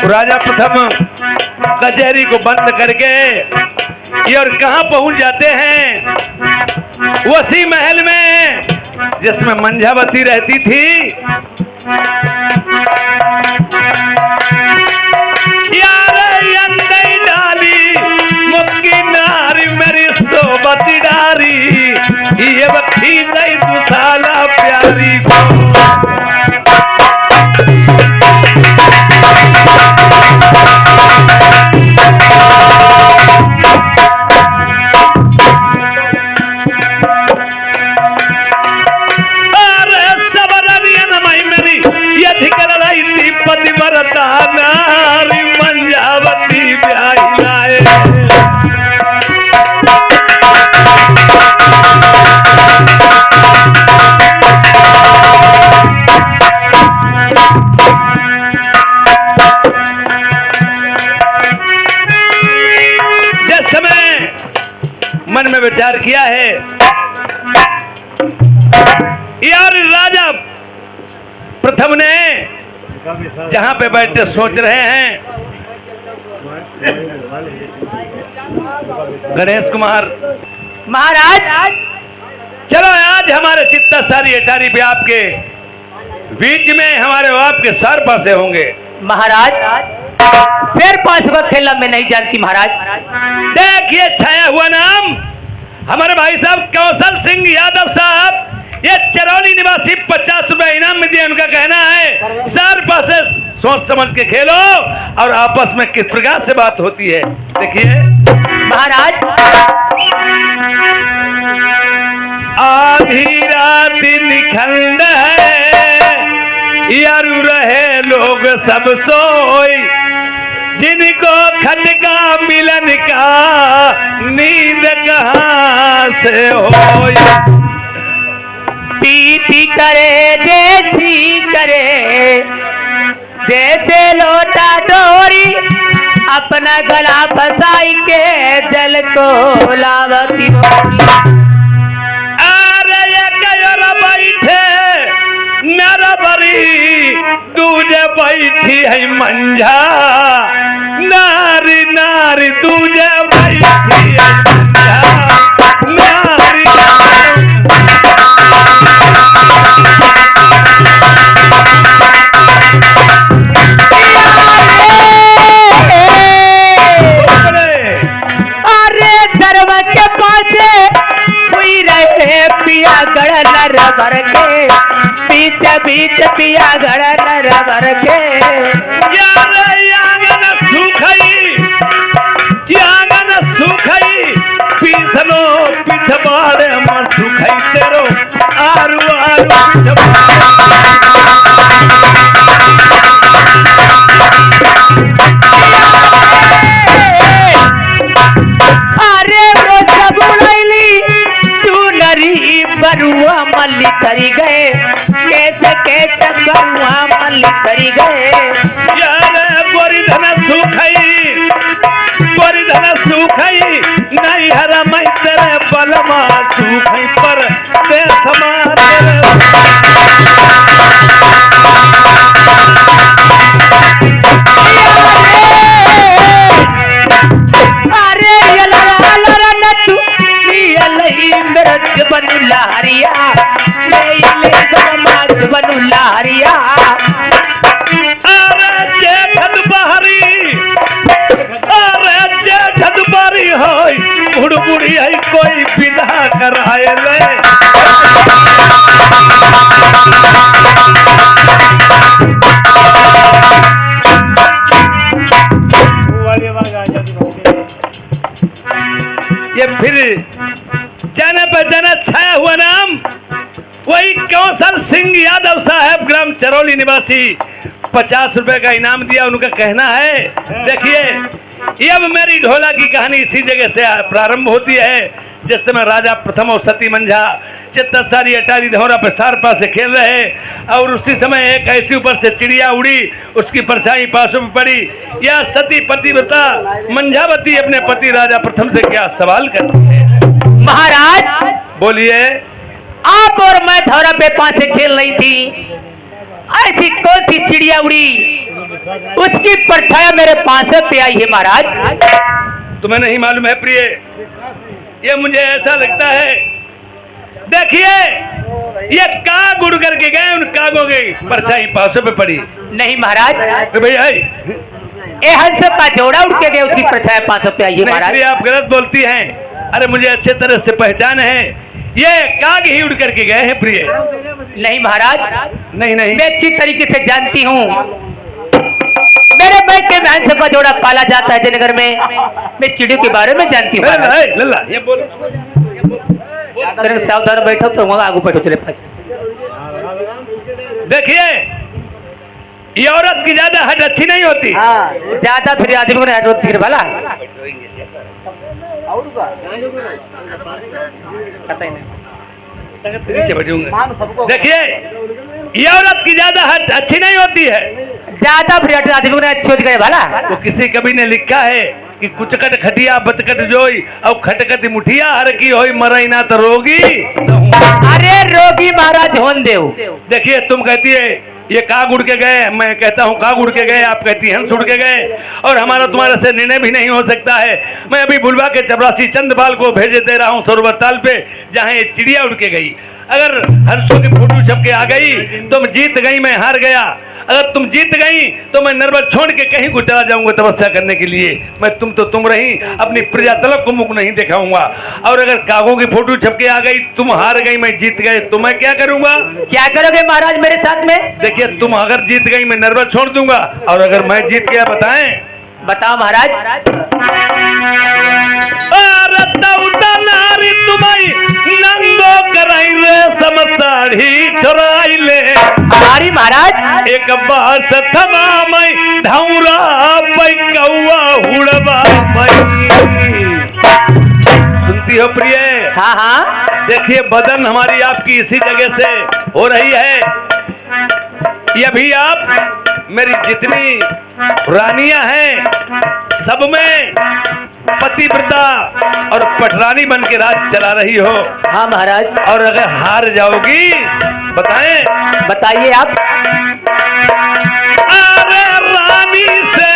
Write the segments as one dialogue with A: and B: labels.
A: राजा प्रथम कचहरी को बंद करके ये और कहां पहुंच जाते हैं? उसी महल में जिसमें मंझावती रहती थी। यार अंदर डाली मुक्की नारी मेरी सोबती डारी, ये बखी गई दुसाला प्यारी को। मन में विचार किया है, यार राजा प्रथम ने जहां पे बैठे सोच रहे हैं, गणेश कुमार
B: महाराज
A: चलो आज हमारे चित्ता सारी अटारी पे आपके बीच में हमारे बाप के सर पासे होंगे।
B: महाराज शेर पास का खेलना मैं नहीं जानती महाराज।
A: देखिए छाया हुआ नाम हमारे भाई साहब कौशल सिंह यादव साहब, ये चरौली निवासी 50 रुपए इनाम में दिए। उनका कहना है सर पासे सोच समझ के खेलो और आपस में किस प्रकार से बात होती है। देखिए
B: महाराज
A: आधी रात निखंड है, यारू रहे लोग सब सोई, जिनको खटका मिलन का नींद कहां से होई।
B: पीती करे जैसी करे जैसे लोटा डोरी, अपना गला फसाई के जल को लावती।
A: अरे ये कयोरा बैठे नरबरी, दूजे बैठी है मंझा, नारी नारी दूजे बैठी है मंझा, नारी
B: अरे धर्म के पासे हुई रहे पिया गढ़ नर भर के, बीच बीच पिया गढ़ नर भर के।
A: यार आंगन सुखई, आंगन सुखई, पीछनो पिछवाड़े में सुखई तेरो आरू आरू पिछवाड़े।
B: अरे वो सब उड़ैली चुनरी बरुआ मल्ली करी गए, कैसे कैसे बरुआ मल्ली करी गए।
A: यार परिधन सुखई, परिधन सुखई, नहीं हरा मैं तेरे बलमा सुखई पर ते समा तेरे।
B: अरे बनू लहरिया, बनू लहरिया।
A: अरे जेठद बहरी, अरे जेठद बहरी होई, बुढ़ बुढ़ी है कोई विदा कराए ले। ये फिर जाने पहचाना छाया हुआ नाम वही कौशल सिंह यादव साहब, ग्राम चरौली निवासी, 50 रुपए का इनाम दिया। उनका कहना है देखिए ये अब मेरी ढोला की कहानी इसी जगह से प्रारंभ होती है जिस समय राजा प्रथम और सती मंझा चित्तसारी अटारी धौरा पर सारपा से खेल रहे और उसी समय एक ऐसी ऊपर से चिड़िया उड़ी, उसकी परछाई पासों में पड़ी। या सती पतिव्रता मंझावती अपने पति राजा प्रथम से क्या सवाल करती है।
B: महाराज
A: बोलिए।
B: आप और मैं धौरा पे पास से खेल रही थी, ऐसी कौन सी चिड़िया उड़ी उसकी परछाया मेरे 500 पे आई है महाराज।
A: तुम्हें नहीं मालूम है प्रिय, ये मुझे ऐसा लगता है, देखिए ये काग उड़ करके गए, उन कागों की परछाई 500 पे पड़ी।
B: नहीं महाराज,
A: भैया
B: ए हंस का जोड़ा उड़ के गए, उसकी परछाया 500 पे आई है महाराज।
A: आप गलत बोलती हैं। अरे मुझे अच्छे तरह से पहचान है, ये काग ही उड़ करके गए हैं प्रिय।
B: नहीं महाराज,
A: नहीं नहीं,
B: मैं अच्छी तरीके से जानती हूँ, मेरे बेटे में हंस का जोड़ा पाला जाता है जयनगर में। मैं चिड़ियों के बारे में जानती हूँ।
A: लल्ला ये बोलो,
B: सावधान बैठो तो आगू बैठो चले पास।
A: देखिए ये औरत की ज्यादा हट अच्छी नहीं होती।
B: ज्यादा फिर आदमी को हट होती वाला
A: नीचे बैठूंगा। देखिए ये औरत की ज्यादा हट अच्छी नहीं होती है।
B: ज्यादा फिर आदमी को अच्छी होती वाला।
A: तो किसी कवि ने लिखा है कि कुचकट खटिया बतकट जोई और खटकट मुठिया हर की होई मरई ना तो रोगी।
B: अरे रोगी महाराज होन देव।
A: देखिए तुम कहती है ये काग उड़ के गए, मैं कहता हूँ काग उड़ के गए, आप कहती हैं हंस उड़ के गए, और हमारा तुम्हारे से निर्णय भी नहीं हो सकता है। मैं अभी बुलवा के चपरासी चंदबाल को भेजे दे रहा हूँ सरोवर ताल पे, जहाँ ये चिड़िया उड़ के गई। अगर हंसों की फोटो छप के आ गई तुम जीत गई, मैं हार गया। अगर तुम जीत गई तो मैं नर्बत छोड़ के कहीं को चला जाऊंगा तपस्या करने के लिए। मैं तुम तो तुम रही, अपनी प्रजा तलक को मुख नहीं दिखाऊंगा। और अगर कागों की फोटो छप के आ गई, तुम हार गई मैं जीत गए, तो मैं क्या करूंगा?
B: क्या करोगे महाराज मेरे साथ में?
A: देखिए तुम अगर जीत गई मैं नर्बत छोड़ दूंगा, और अगर मैं जीत गया बताएं।
B: बताओ महाराज।
A: नारी तुम्हारी नंगो कराई रे समसाड़ी चराई ले।
B: हमारी महाराज
A: एक बार सथमा मैं धौरा पै कौआ हुड़वा पै। सुनती हो प्रिय?
B: हाँ हाँ।
A: देखिए बदन हमारी आपकी इसी जगह से हो रही है। ये भी आप मेरी जितनी रानियां हैं सब में पतिव्रता और पटरानी बन के राज चला रही हो।
B: हाँ महाराज।
A: और अगर हार जाओगी बताएं।
B: बताइए आप।
A: अरे रानी से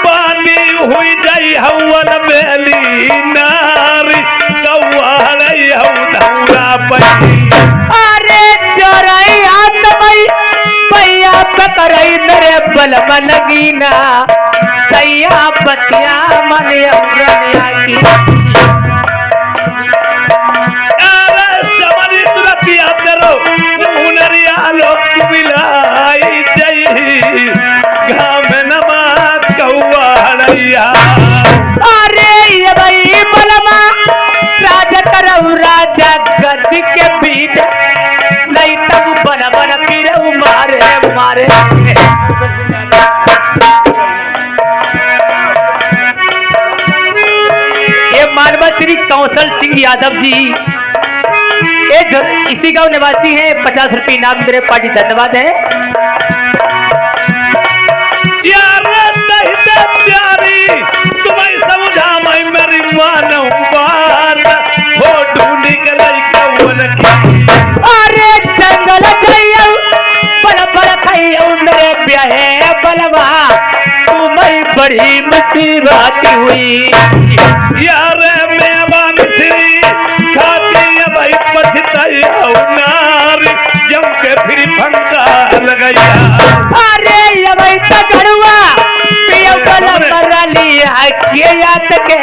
A: पानी हुई जाई हवन बेली नारी कौआ रही हूँ धौरा पई।
B: अरे चोराई हाथ मई पैया पकड़ई मेरे बल मन गीना सैया बतिया मन अमरनिया की।
A: अरे समरी तुरतिया तेरो मुनरिया लोग मिलाई जई गाम नमा कौआ रैया।
B: अरे ये भाई बलमा राजा करऊ राजा गद्दी के बीच नहीं तब बन बन फिर मारे मारे। ये मानवा श्री कौशल सिंह यादव जी एक इसी गांव निवासी हैं। 50 रुपये इनाम मेरे पार्टी धन्यवाद है।
A: यार प्यारी तुम्हें समझा मैं मेरी मानू बात हो ढूंढी के लाई कौन की।
B: अरे जंगल जाइयो बल बल खाइयो मेरे ब्याहे बलवा तुम्हें बड़ी मुसीबत हुई।
A: यार मैं बान श्री खाती भाई पछताया नारी जम के फिर फंका लगाया।
B: अरे ये भाई तगड़ुआ पियो बल कर लिया के याद के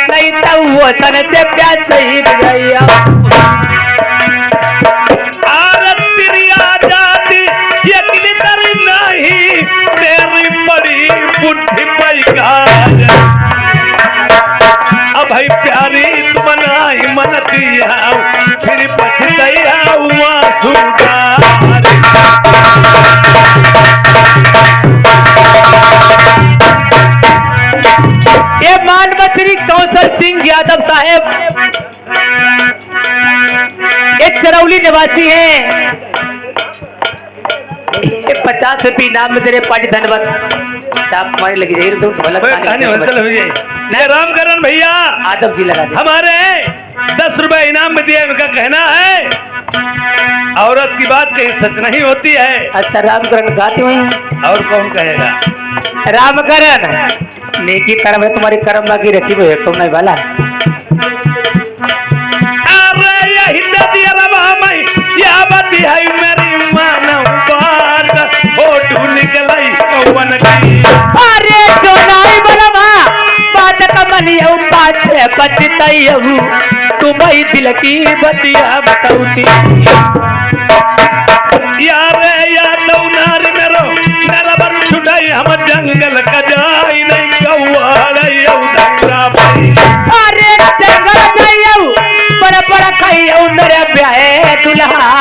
B: नहीं तो वो तन से प्यार सही गया।
A: आरत तेरी आजादी यकीन तेरी नहीं तेरी बड़ी बुद्धि पैगाज। अब भाई प्यारी तुम नहीं मन दिया फिर पछताया हुआ सुधार।
B: ये मानव श्री कौशल सिंह यादव साहेब एक चरौली निवासी हैं। 50 रुपये इनाम में तेरे पार्टी धन्यवाद। छाप हमारे लगी जाएगी तो
A: रामकरण भैया
B: आदम जी लगा
A: हमारे 10 रुपए इनाम में दिए, उनका कहना है औरत की बात कहीं सच नहीं होती है।
B: अच्छा रामकरण गाती हुई हैं।
A: और कौन कहेगा?
B: रामकरण नेकी कर्म है तुम्हारी कर्म बाकी रखी हुई है तुम नहीं वाला।
A: अरे यही नदिया रवा मई या बती है मेरी मानव बात फोटो निकलाई कौन की।
B: अरे जो नाई बनवा बात कमलियो बात बचतैयू तुम्हारी दिल की बतिया बताऊती।
A: यारे या लौनार मेरो मेरा बर छुटाई हम जंगल का जाई नहीं गौवाड़ियो दंगा भाई।
B: अरे जंगल जाइयो बड़ा बड़ा खाइयो मेरे ब्याह दुल्हा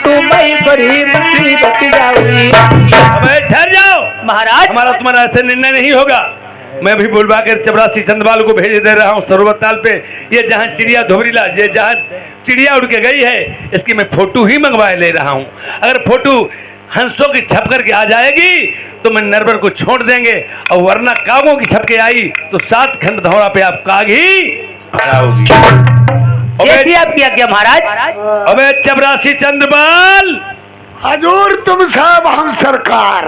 B: तुम्हारी बड़ी मुसीबत जाऊंगी।
A: अबे ठहर जाओ
B: महाराज।
A: हमारा तुम्हारा ऐसे निर्णय नहीं होगा। मैं भी बुलवा कर चपरासी चंदवाल को भेज दे रहा हूँ सरोवर ताल पे। ये जहाँ चिड़िया धोबरीला ये जहाँ चिड़िया उड़ के गई है इसकी मैं फोटो ही मंगवाए ले रहा हूँ। अगर फोटो हंसों की छप करके आ जाएगी तो मैं नरबर को छोड़ देंगे और वरना कागों की छप के आई तो 7 खंड धौड़ा पे आप काग ही आओगी।
B: आप किया क्या महाराज?
A: अबे चपरासी चंदवाल
C: हजूर तुम साहब हम सरकार।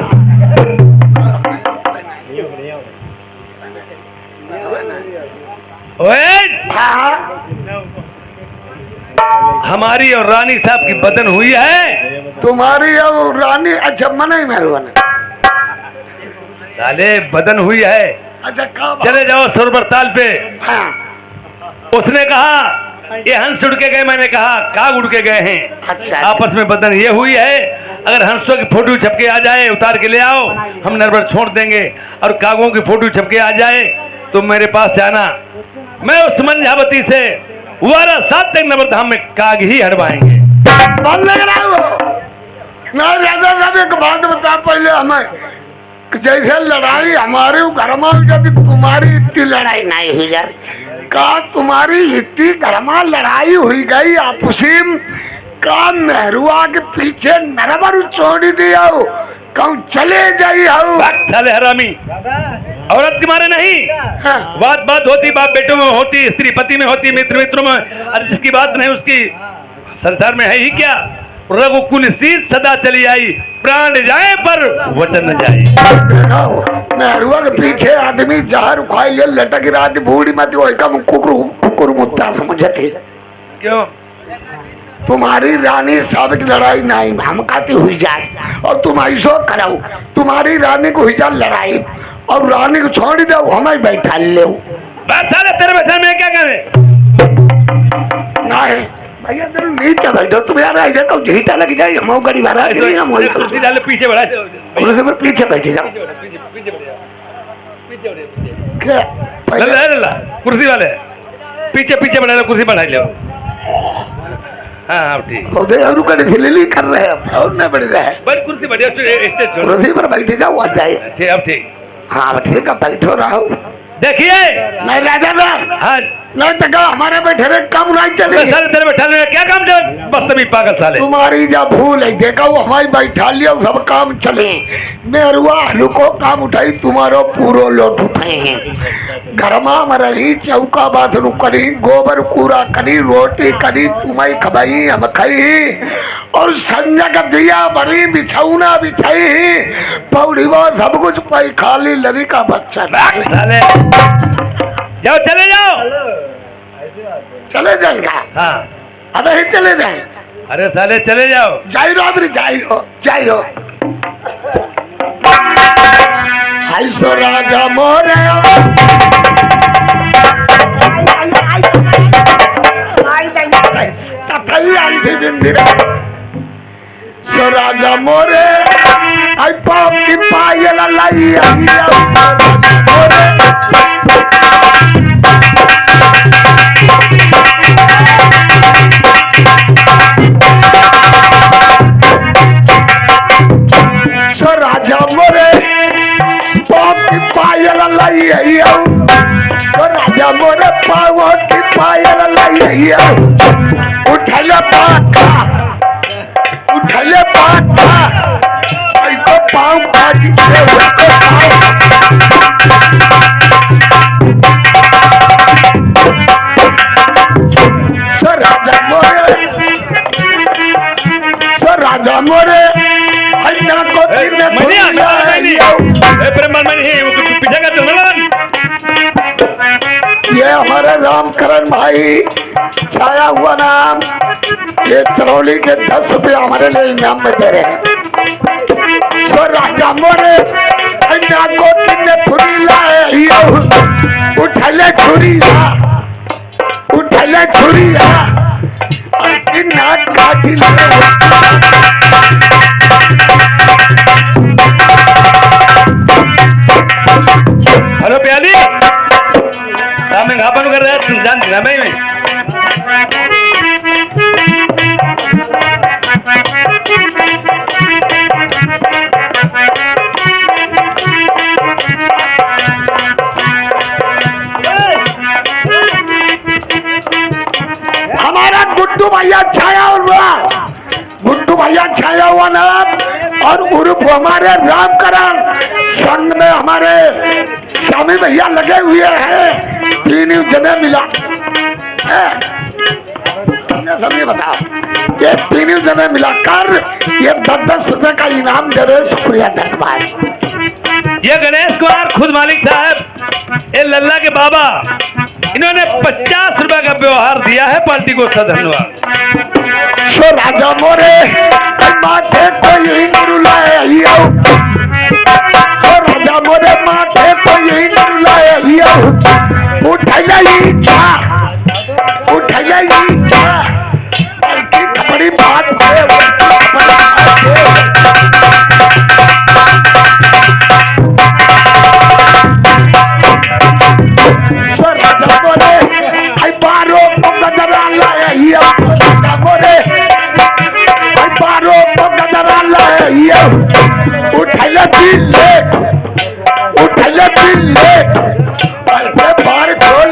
A: ओए
C: हाँ
A: हमारी और रानी साहब की बदन हुई है।
C: तुम्हारी और रानी अच्छा मना ही मेहरबान।
A: साले बदन हुई है।
C: अच्छा कब?
A: चले जाओ सरोवर ताल पे।
C: हाँ
A: उसने कहा ये हंस उड़ के गए मैंने कहा काग उड़ के गए हैं।
C: अच्छा
A: आपस में बदन ये हुई है। अगर हंसों की फोटो छपके आ जाए उतार के ले आओ हम नरबर छोड़ देंगे और कागों की फोटो छपके आ जाए तो मेरे पास से आना। मैं उस मंझावती से वारा 7 तक नवरधाम में काग ही हड़वाएंगे।
C: बंद लग रहा है वो। ना ज्यादा ज्यादा एक बात बता पहले हमें कि जैसे लड़ाई हमारे घर में जब तुम्हारी इतनी लड़ाई नहीं हुई जाए का तुम्हारी इतनी घर में लड़ाई हुई गई आपसी का मेहरुआ के पीछे नरबर छोड़ दिया हो कहूँ चले जाई हो।
A: साले हरामी औरत के मारे नहीं।
C: हाँ।
A: बात होती बाप बेटों में होती स्त्री पति में होती मित्र मित्रों में। और जिसकी बात नहीं उसकी संसार में है ही क्या। रघुकुल सीत सदा चली आई प्राण जाए पर वचन न जाए।
C: मेहरुआ के पीछे आदमी जहर खाई ले लटक रात बूढ़ी मत वो कुकुर मुत्ता समझते।
A: क्यों?
C: तुम्हारी रानी साहब की लड़ाई नहीं हम कहती हुई जाए और तुम ऐसो कराओ तुम्हारी रानी को हुई जाए लड़ाई और रानी को छोड़ दो हमें बैठा ले।
A: बस साले तेरे बच्चे में क्या करे?
C: नहीं भैया तुम नीचे बैठो तुम यार ऐसे तो झीटा लग जाए हम गरीब आ
A: कुर्सी डाले पीछे बढ़ा
C: पीछे बैठे जाओ।
A: कुर्सी वाले पीछे बढ़ा कुर्सी बढ़ा लो। हाँ ठीक
C: कर रहे हैं और न बढ़ रहे हैं
A: बस कुर्सी बढ़िया
C: कुर्सी पर बैठे जाओ आ जाए।
A: ठीक अब ठीक।
C: हाँ ठीक है बैठो रहो।
A: देखिए
C: नहीं राजा
A: हाँ
C: नहीं तो हमारे बैठे रहे काम नहीं चलेगी।
A: साले तेरे बैठा ले क्या काम चले बस तभी पागल साले।
C: तुम्हारी जब भूल है देखा वो हमारी बैठा लिया सब काम चले मेरुआ हलू को काम उठाई तुम्हारो पूरो लोट उठाए हैं। घर में रही चौका बाथरू करी गोबर कूड़ा करी रोटी करी तुम्हें खबाई हम खाई और संजय का दिया बड़ी बिछौना बिछाई पौड़ी वो सब कुछ पाई खाली लड़ी का बच्चा
A: साले जाओ चले जाओ।
C: चले जाएगा।
A: हाँ
C: अबे ही चले जाए।
A: अरे साले चले जाओ।
C: जाइरो हाय सो राजा मोरे सो राजा मोरे आई पाप की पायल लाई सो राजा मोरे पाप की पायल लाई सो राजा मोरे पाव की पायल लाई उठले पाखा ऐको पाव भाजी सो राजा मोरे राजा मोरे अन्ना को तिने
A: मैंने
C: थोड़ी लाई
A: ब्रह्मन मैंने वो कुछ पीछे का चलना
C: ये हमारे रामकरण भाई छाया हुआ नाम ये चरौली के 10 रुपये हमारे लिए इनाम में दे रहे हैं। सो राजा मोरे अन्ना को तिने थोड़ी लाई उठले छुरिया नाक काटी
A: हेलो प्याली मैं घापन कर रहा तुम जान दिला मैं
C: हमारा गुड्डू भैया छाया हुआ नाम और उर्फ हमारे रामकरण संग में हमारे स्वामी भैया लगे हुए हैं। 3 जने मिला सभी बताओ ये 3 जने मिलाकर ये 10-10 रुपए का इनाम दे रहे। शुक्रिया धन्यवाद।
A: ये गणेश कुमार खुद मालिक साहब ये लल्ला के बाबा इन्होंने 50 रुपए का व्यवहार दिया है पार्टी को। सा धन्यवाद।
C: सो राजा मोरे माथे कोई रुलाए सो राजा मोरे माथे कोई रुलाए उठले बड़ी बात सो राजा मोरे आई बारो गदरा लाए मोरे बारो गदरा लाए उठले बार खोल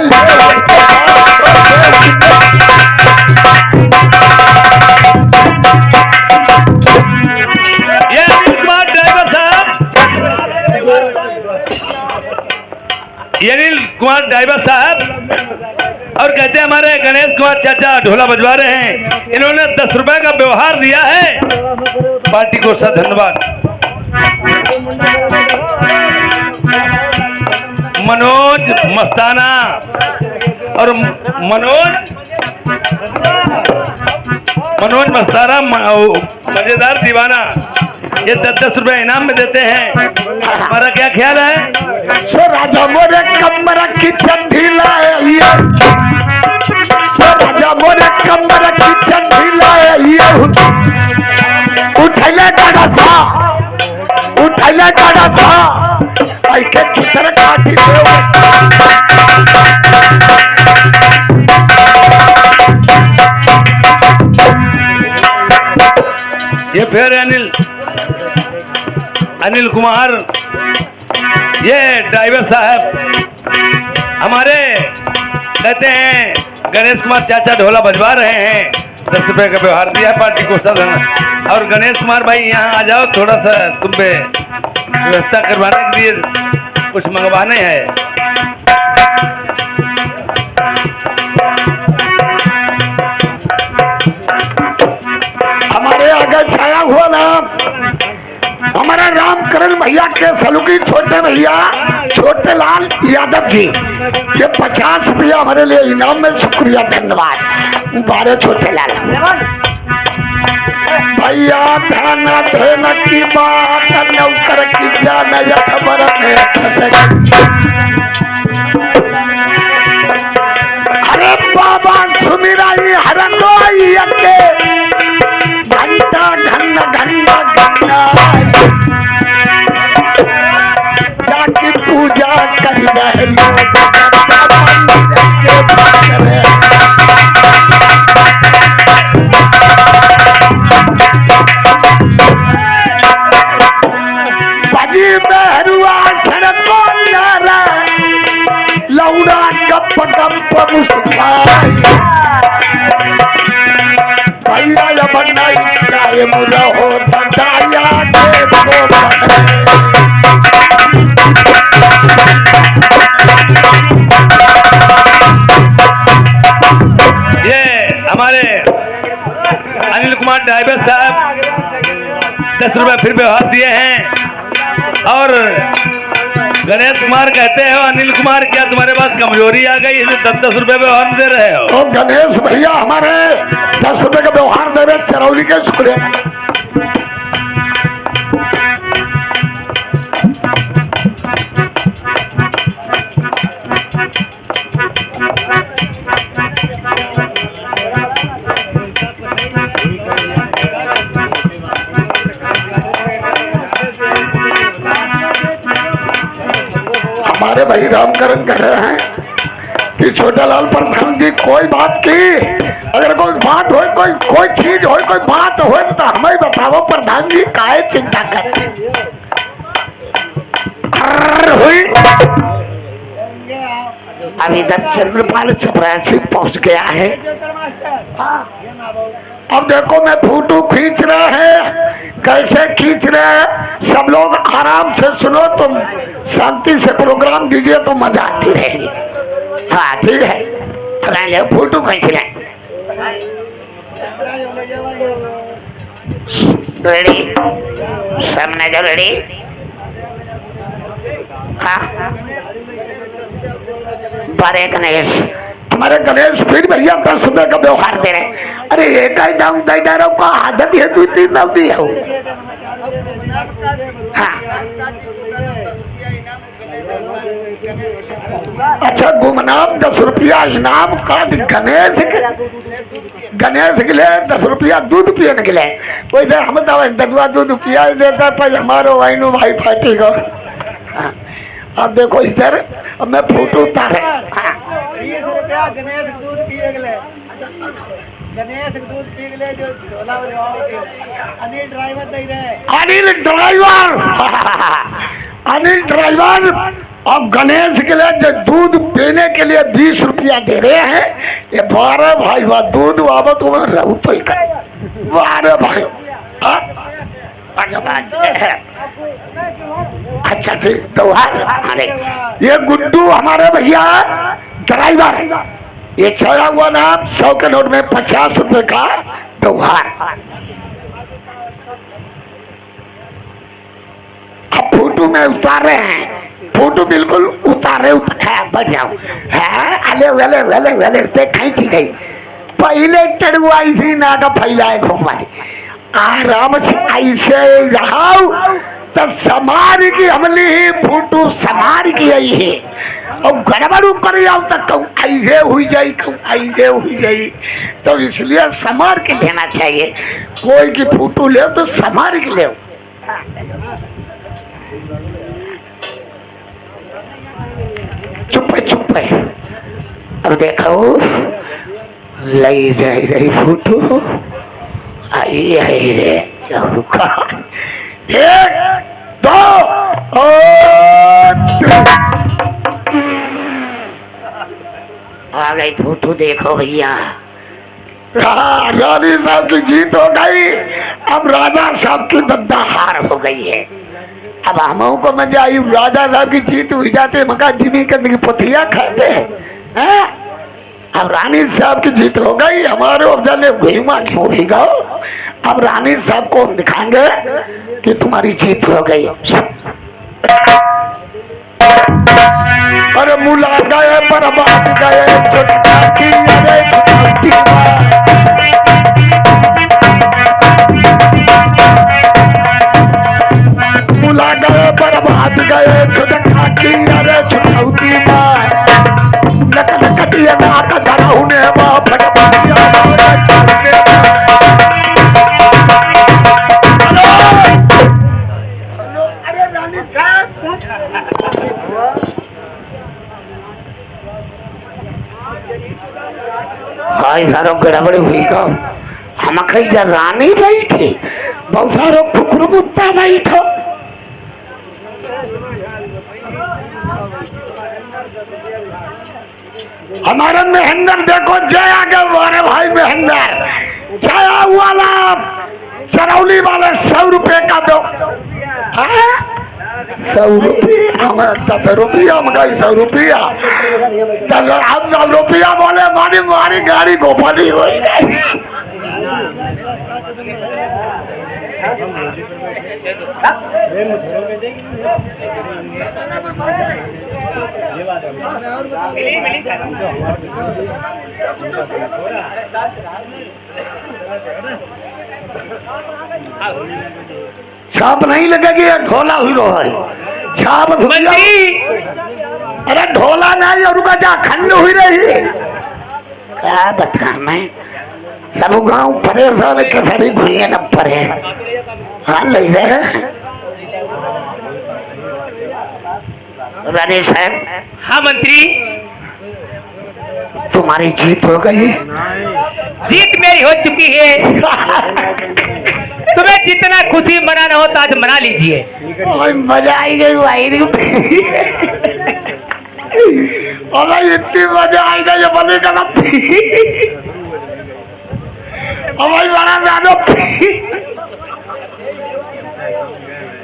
A: ये अनिल कुमार ड्राइवर साहब और कहते हैं हमारे गणेश कुमार चाचा ढोला बजवा रहे हैं। इन्होंने 10 रुपए का व्यवहार दिया है पार्टी को। सा धन्यवाद। मनोज मस्ताना और मनोज मस्ताना मजेदार दीवाना ये 10-10 रुपए इनाम में देते हैं। हमारा क्या ख्याल है?
C: सो राजा मोरे कमर की चंडी लाए सो राजा मोरे कमर की चंडी लाए उठले गाड़ा था ऐके चित्र काटी
A: ये फिर अनिल कुमार ये ड्राइवर साहब हमारे कहते हैं गणेश कुमार चाचा ढोला बजवा रहे हैं। 10 रुपए का व्यवहार दिया है पार्टी को। सदन और गणेश कुमार भाई यहाँ आ जाओ, थोड़ा सा तुम पे व्यवस्था करवाने के लिए कुछ मंगवाने हैं।
C: हमारे आगे छाया हुआ नाम हमारा रामकरण भैया के सलूकी छोटे भैया छोटे लाल यादव जी ये 50 रुपया हमारे लिए इनाम में। शुक्रिया धन्यवाद। बारे छोटे लाल भैया ध्यान देना की बात नौकर की जान खबर अरे बाबा सुमिराई हरंगोई के घंटा जाके पूजा कर बाजी मेहरुआ सड़को नारा लौड़ा गप मुस्काई भैया या बनाई काय मुरा हो दंडाया
A: ये हमारे अनिल कुमार ड्राइवर साहब 10 रुपए फिर व्यवहार दिए हैं। और गणेश कुमार कहते हो अनिल कुमार, क्या तुम्हारे पास कमजोरी आ गई है 10-10 रुपए व्यवहार दे रहे हो?
C: तो गणेश भैया हमारे 10 रुपए का व्यवहार दे रहे, चरौली के शुक्रिया। हमारे भाई रामकरण कह रहे हैं कि छोटा लाल प्रधान जी कोई बात की, अगर कोई बात हो, कोई चीज हो, कोई बात हो तो हमें बताओ प्रधान जी, काहे चिंता करते हुई। अब इधर चंद्रपाल चपरासी पहुंच गया है। अब देखो मैं फोटो खींच रहे हैं, कैसे खींच रहे हैं सब लोग आराम से सुनो, तुम शांति से प्रोग्राम दीजिए तो मजा आती रहेगी। हाँ ठीक है, ले फोटो खींच रहे। रेडी, सब नजर रेडी। हाँ बड़े गणेश, हमारे गणेश फिर भैया 10 रुपए का व्यवहार दे रहे। अरे एक ही दाम दे रहा हूँ, आदत है 2-3 दाम दी हो। हाँ अच्छा, गुमनाम 10 रुपया इनाम का गणेश के लिए 10 रुपया दूध पिए के लिए। वैसे हम ददुआ दूध पिया देता पर हमारो वाइनो भाई फाटी गो। हाँ अब देखो इधर, अब मैं फोटो उतारे। हाँ
B: गणेश दूध पिए गले, गणेश दूध पी गले जो झोला अनिल ड्राइवर दे रहे।
C: अनिल ड्राइवर अब गणेश के लिए जो दूध पीने के लिए 20 रुपया दे रहे हैं। ये 12 भाई वाह दूध वाबा तुम्हें रहू तो ही कर 12 भाई। अच्छा ठीक, त्योहार। अरे ये गुड्डू हमारे भैया ड्राइवर, ये छाया हुआ नाम 100 के नोट में 50 रुपए का त्योहार। अब फोटो में उतार रहे हैं, फोटो बिल्कुल उतारे बढ़ जाओ है। अले वेले वेले वेले खींची गई, पहले टड़ुआई थी ना का फैलाए घूमाई। आराम से ऐसे रहाओ तो समार की हमली ही फोटो समार की आई है। और गड़बड़ कर जाओ तो कहूँ ऐसे हुई जाई, कहूँ ऐसे हुई जाई, तो इसलिए समार के लेना चाहिए। कोई की फोटो ले तो समार के ले। चुप है अब देखो लई जाई रही फोटो आई रे चौका 1 2 आ गई फोटो। देखो भैया रानी साहब की जीत हो गई, अब राजा साहब की बद्दा हार हो गई है। अब हम को मजा आई, राजा साहब की जीत हुई जाते मका जिमी करने की पथिया खाते हैं। अब रानी साहब की जीत हो गई, हमारे अब जाने घुमा क्यों ही गाओ। अब रानी साहब को हम दिखाएंगे कि तुम्हारी जीत हो गई। अरे मुला गए पर बात गए छोटा की अरे मुला गए पर बात गए छोटा की अरे छुटौती मार कटिया ना का धरा होने बाप अरे रानी साहब हाय सारो गड़बड़ हुई का हम कहीं जा रानी बैठी बहुत सारो खुखरू मुत्ता बैठो। हमारे महेंद्र देखो जय आगे वाले भाई महेंद्र छाया वाला चरौली वाले 100 रुपए का दो। 100 रुपया 10 रुपया मंगाई 100 रुपया 10 रुपया बोले मारी गाड़ी गोपाली हुई छाप नहीं लगेगी, ये ढोला हुई रो है छाप धुलिया।
B: मंत्री
C: अरे ढोला नहीं और का जा खंड हुई रही। क्या बता मैं सब गांव परेशान के सारी घुड़िया न परे। हाँ ले रहे रानी साहब।
B: हाँ मंत्री,
C: तुम्हारी जीत हो गई।
B: जीत मेरी हो चुकी है। तुम्हें जितना खुशी मनाना हो तो आज मना लीजिए।
C: ओए मजा आई गई भाई। अरे इतनी मजा आई गई ये बनी का भाई बड़ा जानो।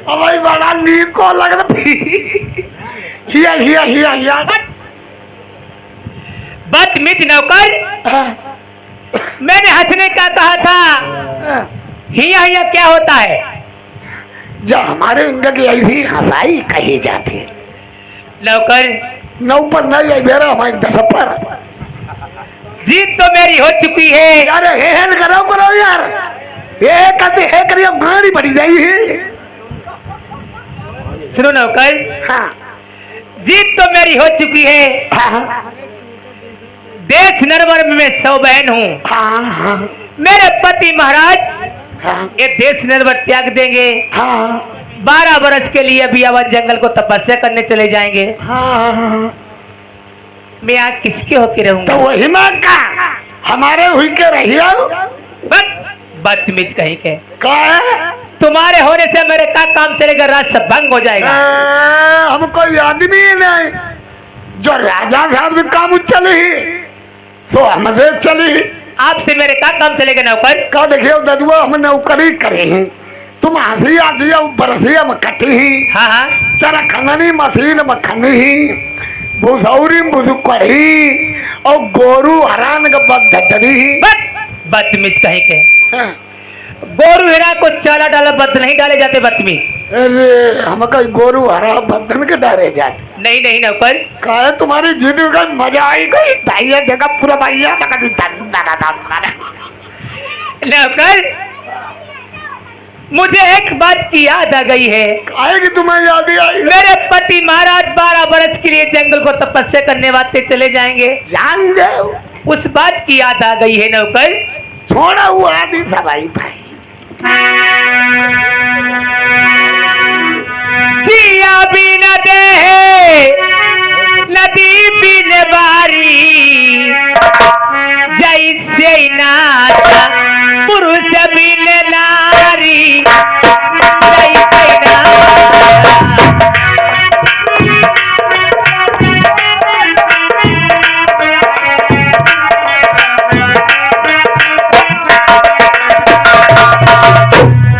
C: भाई बड़ा नीक को लग रहा। हिया
B: बदतमीज नौकर, मैंने हंसने का कहा था। हिया हिया क्या होता है?
C: जो हमारे अंग की ऐसी हंसाई कही जाती है।
B: नौकर,
C: नौ पर नहीं आई मेरा हमारे 10 पर।
B: जीत तो मेरी हो चुकी है।
C: यार हेल करो यार। ये कहते है करिए मारी पड़ी जाई है।
B: सुनो नौकर,
C: हाँ
B: जीत तो मेरी हो चुकी है।
C: हाँ
B: देश नरवर में 100 बहन हूँ।
C: हाँ
B: मेरे पति महाराज
C: हाँ
B: ये देश नरवर त्याग देंगे।
C: हाँ
B: 12 वर्ष के लिए अभियावन जंगल को तपस्या करने चले जाएंगे।
C: हाँ।
B: मैं यहाँ किसके होके
C: तो
B: रहूंगा?
C: वही मां का हमारे हुई के रहियो।
B: बदतमीज कहीं के।
C: का है?
B: तुम्हारे होने से मेरे का काम चलेगा? राज सब भंग हो जाएगा।
C: हम कोई आदमी ही नहीं जो राजा साहब से काम चली तो हमें चली।
B: आपसे मेरे का काम चलेगा नौकर?
C: का देखियो ददुआ हम नौकरी करे हैं। तुम हंसिया दिया बरसिया में कटी ही।
B: हाँ हाँ,
C: चरा खननी मशीन में खनी ही। भुसौरी भुसुकड़ी और गोरू हरान का बदधड़ी।
B: बदतमीज कहीं के।
C: हाँ।
B: गोरू हिरा को चाला डाला बद नहीं डाले जाते बदतमीज।
C: अरे हम कहीं गोरू हरा बदन के डाले जाते
B: नहीं नहीं नौकर,
C: का है तुम्हारी जिंदगी का मजा आई गई। भैया जगह पूरा भैया
B: नौकर मुझे एक बात की याद आ गई है।
C: आएगी तुम्हें याद आई।
B: मेरे पति महाराज 12 वर्ष के लिए जंगल को तपस्या करने वास्ते चले जाएंगे।
C: जान दे
B: उस बात की याद आ गई है नौकर।
C: छोड़ा हुआ आदि सवाई भाई।
B: जिया भी न दे नदी बिन बारी, जैसे नाता पुरुष बिन नारी, जैसे नाता।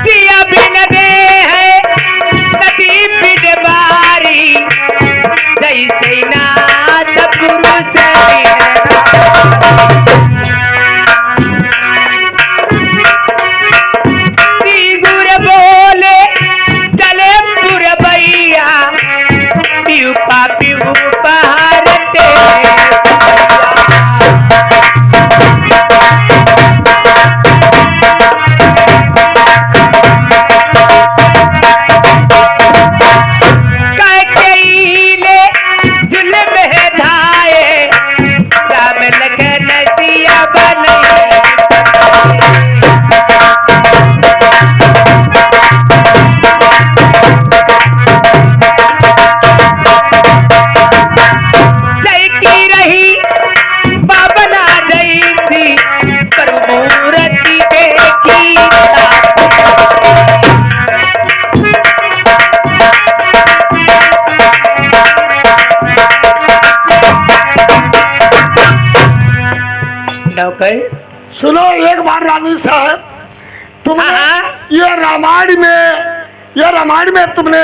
B: जिया बिन दे है नदी बिन बारी, जैसे नाथ पुरुष गुर बोले चले पुरबैया, पीऊ पापी उपहारते।
C: सुनो एक बार रानी साहब, तुमने
B: हाँ।
C: ये रामायण में तुमने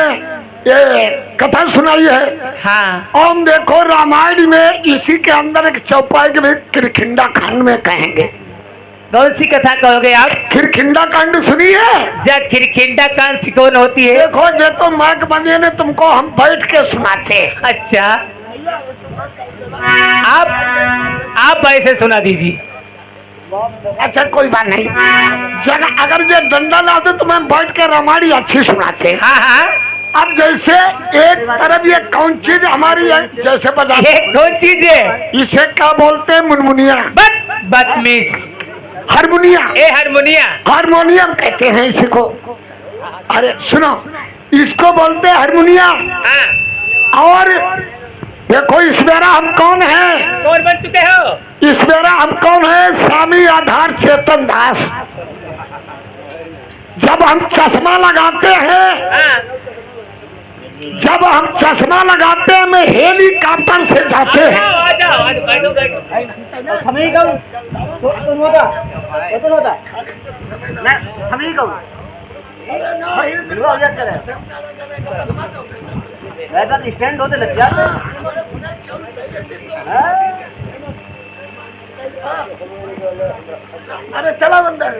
C: ये कथा सुनाई है।
B: हाँ,
C: हम देखो रामायण में इसी के अंदर एक चौपाई के भी किरखिंडा खंड में कहेंगे
B: कौन सी कथा कहोगे आप?
C: खिरखिंडा कांड सुनी है?
B: जा खिरखिंडा कांड सी कौन होती है?
C: देखो ये तो मार्क बनिए ने तुमको हम बैठ के सुनाते हैं।
B: अच्छा, आप ऐसे सुना दीजिए।
C: अच्छा कोई बात नहीं, जगह अगर ये डंडा लाते तो मैं बैठ के रामायण अच्छी सुनाते हैं।
B: हाँ हाँ,
C: अब जैसे एक तरफ ये कौन चीज हमारी है, जैसे बजाते
B: ये कौन चीज है?
C: इसे क्या बोलते हैं? मुनमुनिया।
B: बदतमीज।
C: हारमोनिया।
B: ए हारमोनिया।
C: हारमोनियम कहते हैं इसी को। अरे सुनो, इसको बोलते हैं हारमोनिया।
B: हाँ।
C: और देखो इस बेरा हम कौन है?
B: कौन बन चुके हो?
C: इस बेरा हम कौन है? स्वामी आधार चेतन दास। जब हम चश्मा लगाते हैं,
B: हाँ।
C: जब हम चश्मा लगाते हैं मैं हेलीकॉप्टर से जाते हैं।
B: आ जाओ, बैठो बैठो।
D: स्टैंड होते लग जाते।
C: अरे चला बंदर।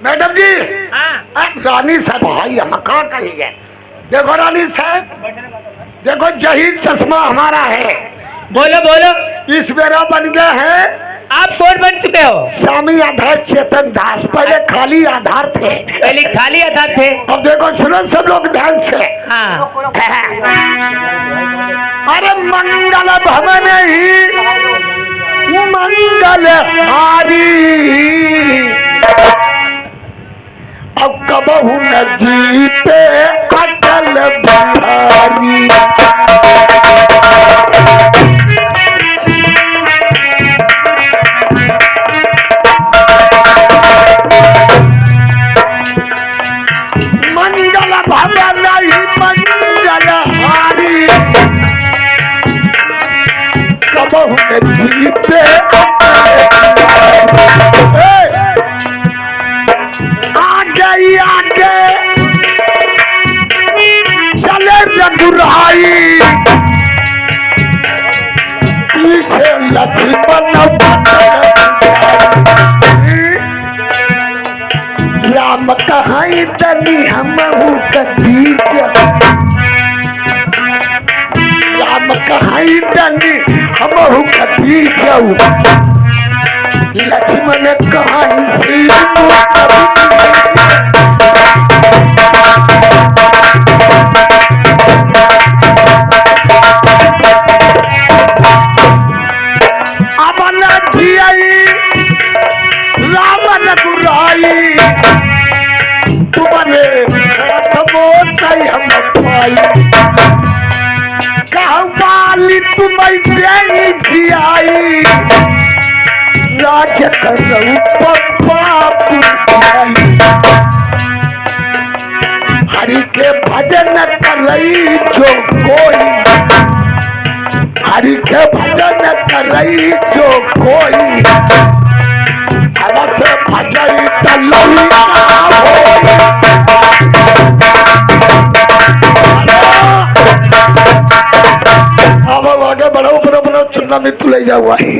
C: मैडम जी,
B: हाँ।
C: रानी साहब भाई हम कहाँ कहिए। देखो रानी साहब, देखो यही चश्मा हमारा है।
B: बोलो बोलो,
C: इस बेरा बन गए हैं
B: आप कौन बन चुके हो?
C: स्वामी आधार चेतन दास। पहले खाली आधार थे,
B: पहले खाली आधार थे।
C: अब देखो सुनो सब लोग ध्यान से।
B: हाँ।
C: अरे मंगल भवन ही मंगल हारी, अब कबहू न जीते अटल बिहारी। मंगल भवन ही मंगल हारी, कबहू न जीते आगे आगे चले रघुराई, पीछे लक्ष्मण राम कहाई तनी हमहू कदीज, राम कहाई तनी हमहू कदीज, लक्ष्मण कहाई सी अबल जियाई रावण बुराई, तुम्हारे मोटाई हम पाई, कहूँ काली तुम्हें देनी जियाई, राज करूँ पप्पा पुराई, हरि के भजन कर रही जो कोई, हरि के भजन कर रही जो कोई, हरस भजई तलई अब आगे बढ़ो, बढ़ो बढ़ो, चुनना में तू ले जा हुआ है।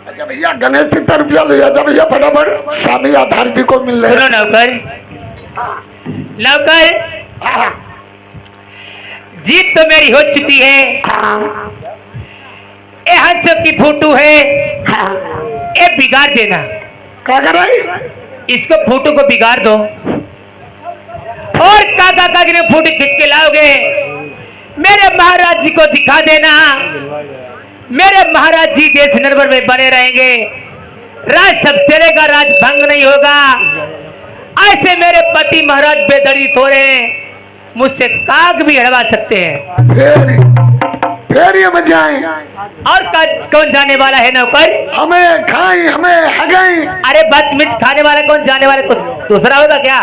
C: अच्छा भैया गणेश की तरफ ले जा भैया फटाफट, स्वामी आधार जी को मिल रहे।
B: सुनो नौकर, नौकर,
C: हाँ
B: जीत तो मेरी हो चुकी है।
C: हाँ
B: ए हंसों की फोटो है,
C: हाँ,
B: ए बिगाड़ देना।
C: क्या कर रही?
B: इसको फोटो को बिगाड़ दो और काका काकी ने फोटो खींच के लाओगे, मेरे महाराज जी को दिखा देना। मेरे महाराज जी देश नरवर में बने रहेंगे, राज सब चलेगा, राज भंग नहीं होगा। ऐसे मेरे पति महाराज बेदर्द हो रहे हैं, मुझसे काग भी हड़वा सकते हैं।
C: फिर ये मजा आए।
B: और कौन जाने वाला है नौकर?
C: हमें खाई हमें हगाई।
B: अरे बदतमीज, खाने वाला कौन, जाने वाला कुछ दूसरा होगा क्या?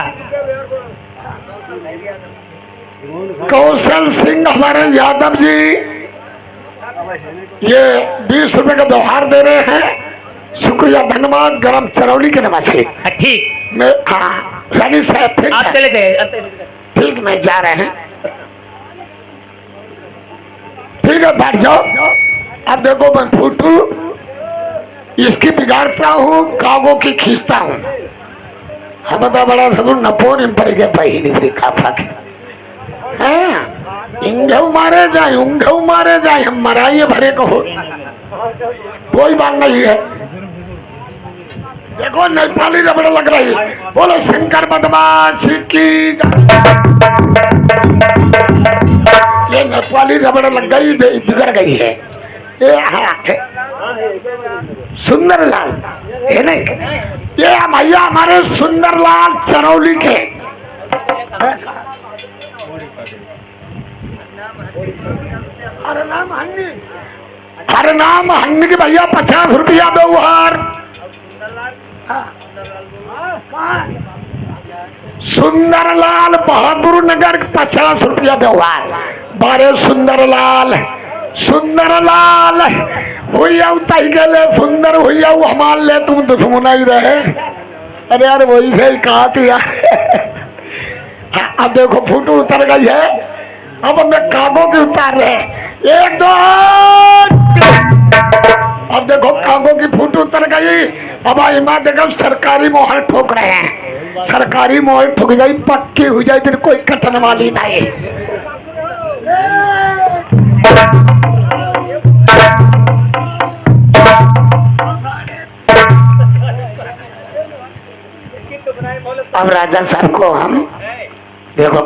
C: कौशल सिंह हमारे यादव जी ये 20 रुपए का व्यवहार दे रहे हैं, शुक्रिया धन्यवाद। ग्राम चरौली के निवासी।
B: ठीक,
C: मैं हाँ रानी साहब फिर
B: आप चले गए।
C: ठीक मैं जा रहे हैं, ठीक है बैठ जाओ। अब देखो मैं फूटू इसकी बिगाड़ता हूँ, कागों की खींचता हूँ। हम बता बड़ा सदुर नपोर इन पर के पाई नहीं बड़ी काफा के हैं इंगेव मारे जाए हम मराइए भरे कहो कोई बात नहीं है। देखो नेपाली रबड़ लग रही है, बोलो शंकर बदमाश की ये नेपाली रबड़ लग गई, बिगड़ गई है। ये सुंदरलाल है नहीं, ये भैया हमारे सुंदरलाल चरौली के हर नाम हन्नी के भैया 50 रुपया व्यवहार। सुंदरलाल बहादुर नगर 50 रुपया व्यवहार। बारे सुंदरलाल हुई गले सुंदर हुई हमार ले तुम दुश्मन ही रहे। अरे यार वही से कहा थी यार। अब देखो फोटो उतर गई है, अब हमें कागों की उतार रहे हैं। 1 2 अब देखो कागों की फोटो उतर गई। अब आईमा देखो सरकारी मोहर ठोक रहे हैं, सरकारी मोहर ठोक जाए पक्की हो जाए फिर कोई कटन वाली नहीं। अब राजा साहब को हम देखो